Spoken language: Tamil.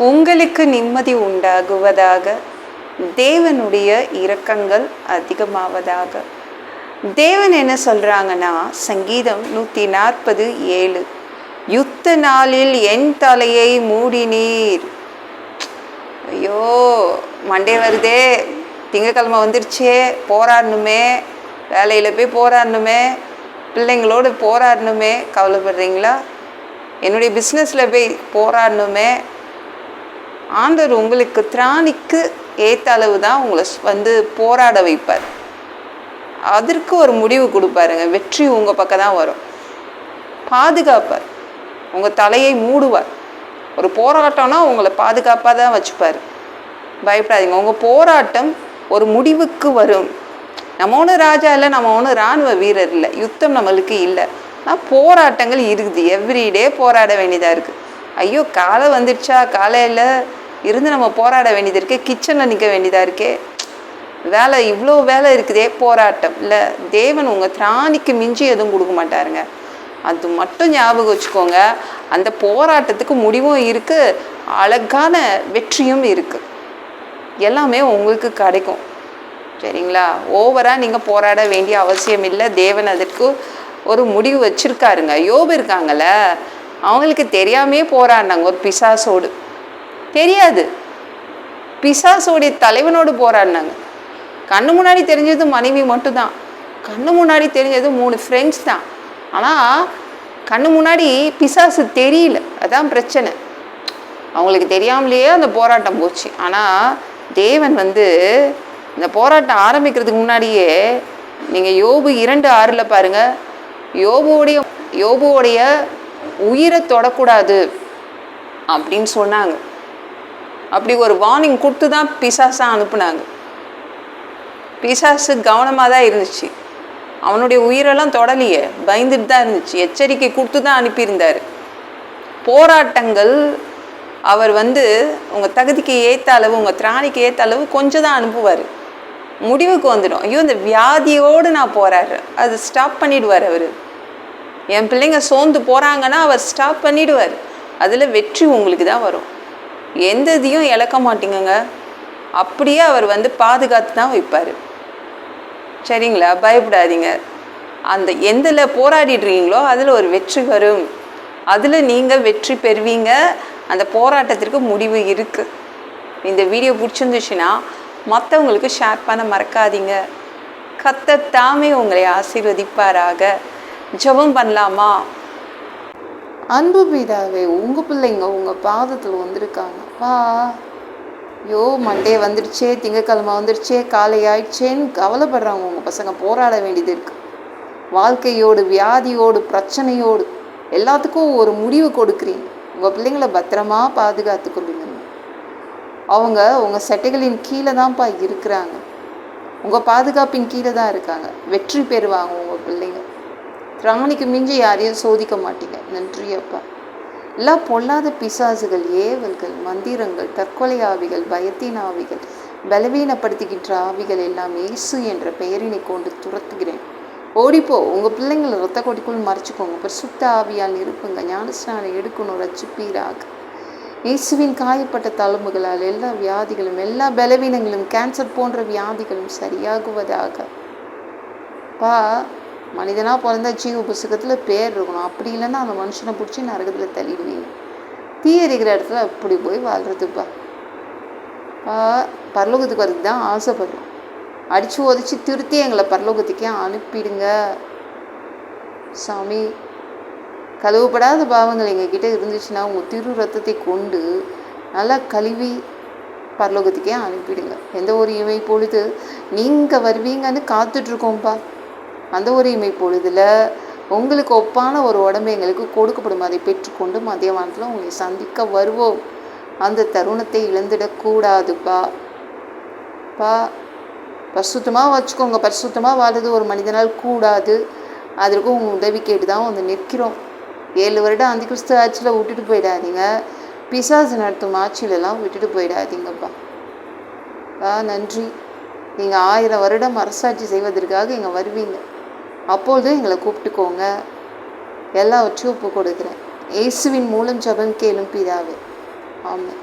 உங்களுக்கு நிம்மதி உண்டாகுவதாக. தேவனுடைய இரக்கங்கள் அதிகமாவதாக. தேவன் என்ன சொல்றாங்கன்னா, சங்கீதம் 147, யுத்த நாளில் என் தலையை மூடினீர். ஐயோ, மண்டே வருதே, திங்கக்கிழமை வந்துருச்சே, போராடணுமே, வேலையில் போய் போராடணுமே, பிள்ளைங்களோடு போராடணுமே, கவலைப்படுறீங்களா? என்னுடைய பிஸ்னஸில் போய் போராடணுமே. ஆண்டவர் உங்களுக்கு திராணிக்கு ஏற்ற அளவு தான் உங்களை போராட வைப்பார். அதற்கு ஒரு முடிவு கொடுப்பாருங்க. வெற்றி உங்கள் பக்கம் தான் வரும். பாதுகாப்பார், உங்கள் தலையை மூடுவார். ஒரு போராட்டம்னா உங்களை பாதுகாப்பாக தான் வச்சுப்பார். பயப்படாதீங்க. உங்கள் போராட்டம் ஒரு முடிவுக்கு வரும். நம்ம ஒன்றும் ராஜா இல்லை, நம்ம ஒன்றும் இராணுவ வீரர் இல்லை, யுத்தம் நம்மளுக்கு இல்லை. ஆனால் போராட்டங்கள் இருக்குது. எவ்ரிடே போராட வேண்டியதாக இருக்குது. ஐயோ, காலை வந்துடுச்சா, காலையில் இருந்து நம்ம போராட வேண்டியது இருக்கே, கிச்சனில் நிற்க வேண்டியதாக இருக்கே, வேலை இவ்வளோ வேலை இருக்குதே, போராட்டம் இல்லை. தேவன் உங்கள் திராணிக்கு மிஞ்சி எதுவும் கொடுக்க மாட்டாருங்க. அது மட்டும் ஞாபகம் வச்சுக்கோங்க. அந்த போராட்டத்துக்கு முடிவும் இருக்குது, அழகான வெற்றியும் இருக்குது. எல்லாமே உங்களுக்கு கிடைக்கும். சரிங்களா? ஓவராக நீங்கள் போராட வேண்டிய அவசியம் இல்லை. தேவன் அதற்கு ஒரு முடிவு வச்சுருக்காருங்க. யோபு இருக்காங்கள்ல, அவங்களுக்கு தெரியாமே போராடினாங்க ஒரு பிசாசோடு. தெரியாது, பிசாசோடைய தலைவனோடு போராடினாங்க. கண்ணு முன்னாடி தெரிஞ்சது மனைவி மட்டும்தான், கண்ணு முன்னாடி தெரிஞ்சது 3 ஃப்ரெண்ட்ஸ் தான். ஆனால் கண்ணு முன்னாடி பிசாசு தெரியல. அதான் பிரச்சனை. அவங்களுக்கு தெரியாமலேயே அந்த போராட்டம் போச்சு. ஆனால் தேவன் இந்த போராட்டம் ஆரம்பிக்கிறதுக்கு முன்னாடியே நீங்கள் யோபு 2:6 பாருங்கள், யோபுவோடைய உயிரை தொடக்கூடாது அப்படின்னு சொன்னாங்க. அப்படி ஒரு வார்னிங் கொடுத்து தான் பிசாசாக அனுப்புனாங்க. பிசாசு கவனமாக தான் இருந்துச்சு, அவனுடைய உயிரெல்லாம் தொடலையே, பயந்துட்டு தான் இருந்துச்சு. எச்சரிக்கை கொடுத்து தான் அனுப்பியிருந்தார். போராட்டங்கள் அவர் உங்கள் தகுதிக்கு ஏற்ற அளவு, உங்கள் திராணிக்கு ஏற்ற அளவு கொஞ்சம் தான் அனுப்புவார். முடிவுக்கு வந்துடும். ஐயோ, இந்த வியாதியோடு நான் போராடுறேன், அது ஸ்டாப் பண்ணிவிடுவார் அவர். என் பிள்ளைங்க சோர்ந்து போகிறாங்கன்னா அவர் ஸ்டாப் பண்ணிவிடுவார். அதில் வெற்றி உங்களுக்கு தான் வரும். எந்த இதையும் இழக்க மாட்டீங்கங்க. அப்படியே அவர் பாதுகாத்து தான் வைப்பார். சரிங்களா? பயப்படாதீங்க. அந்த எந்தில் போராடிடுறீங்களோ அதில் ஒரு வெற்றி வரும். அதில் நீங்கள் வெற்றி பெறுவீங்க. அந்த போராட்டத்திற்கு முடிவு இருக்குது. இந்த வீடியோ பிடிச்சிருந்துச்சுன்னா மற்றவங்களுக்கு ஷேர் பண்ண மறக்காதீங்க. கர்த்தர் தாமே உங்களை ஆசீர்வதிப்பாராக. ஜெபம் பண்ணலாமா? அன்பு பிதாவே, உங்கள் பிள்ளைங்க உங்கள் பாதத்தில் வந்திருக்காங்க. ஐயோ, மண்டே வந்துடுச்சே, திங்கக்கிழமை வந்துடுச்சே, காலை ஆயிடுச்சேன்னு கவலைப்படுறாங்க. உங்கள் பசங்க போராட வேண்டியது இருக்குது. வாழ்க்கையோடு, வியாதியோடு, பிரச்சனையோடு எல்லாத்துக்கும் ஒரு முடிவு கொடுக்குறீங்க. உங்கள் பிள்ளைங்களை பத்திரமா பாதுகாத்து கொள்ளுங்க. அவங்க உங்கள் சட்டைகளின் கீழே தான்ப்பா இருக்கிறாங்க. உங்கள் பாதுகாப்பின் கீழே தான் இருக்காங்க. வெற்றி பெறுவாங்க உங்கள் பிள்ளைங்க. திராணிக்கு மிஞ்சி யாரையும் சோதிக்க மாட்டீங்க. நன்றி அப்பா. எல்லா பொல்லாத பிசாசுகள், ஏவல்கள், மந்திரங்கள், தற்கொலை ஆவிகள், பயத்தின் ஆவிகள், பலவீனப்படுத்துகின்ற ஆவிகள் எல்லாம் இயேசு என்ற பெயரினை கொண்டு துரத்துகிறேன். ஓடிப்போ. உங்கள் பிள்ளைங்களை ரத்த கொடிக்குள் மறைச்சிக்கோங்க. பரிசுத்த ஆவியால் நிரப்புங்க. ஞானஸ்நானம் எடுக்கணும், ரட்சிப்பீராக. இயேசுவின் காயப்பட்ட தழும்புகளால் எல்லா வியாதிகளும், எல்லா பலவீனங்களும், கேன்சர் போன்ற வியாதிகளும் சரியாகுவதாக. மனிதனாக பிறந்தா ஜீவ புஸ்தகத்தில் பேர் இருக்கணும். அப்படி இல்லைன்னா அந்த மனுஷனை பிடிச்சி நரகத்தில் தள்ளிடுவீங்க. தீ எறிகிற இடத்துல அப்படி போய் வாழ்கிறதுப்பா. பரலோகத்துக்கு வரது தான் ஆசைப்படுறோம். அடித்து உதச்சி திருத்தி எங்களை பரலோகத்துக்கே அனுப்பிடுங்க சாமி. கழுவப்படாத பாவங்கள் எங்ககிட்ட இருந்துச்சுன்னா உங்கள் திரு ரத்தத்தை கொண்டு நல்லா கழுவி பரலோகத்துக்கே அனுப்பிடுங்க. எந்த ஒரு இமை பொழுது நீங்கள் வருவீங்கன்னு காத்துட்ருக்கோம்ப்பா. அந்த ஒரு இமை பொழுதில் உங்களுக்கு ஒப்பான ஒரு உடம்பு எங்களுக்கு கொடுக்கப்படும். அதை பெற்றுக்கொண்டு மதிய வானத்தில் உங்களை சந்திக்க வருவோம். அந்த தருணத்தை இழந்துடக்கூடாதுப்பா. பரிசுத்தமாக வச்சுக்கோங்க. பரிசுத்தமாக வாழ்றது ஒரு மனிதனால் கூடாது. அதற்கும் உங்கள் உதவி கேட்டு தான் நிற்கிறோம். 7 வருடம் அந்த கிறிஸ்து ஆட்சியில் விட்டுட்டு போயிடாதீங்க. பிசாசு நடத்தும் ஆட்சியிலெல்லாம் விட்டுட்டு போயிடாதீங்கப்பா. நன்றி. நீங்கள் 1000 வருடம் அரசாட்சி செய்வதற்காக இங்கே வருவீங்க. அப்பொழுதும் எங்களை கூப்பிட்டுக்கோங்க. எல்லாவற்றையும் ஒப்பு கொடுக்குறேன். இயேசுவின் மூலம் ஜெபம் கேளும் பிதாவே. ஆமென்.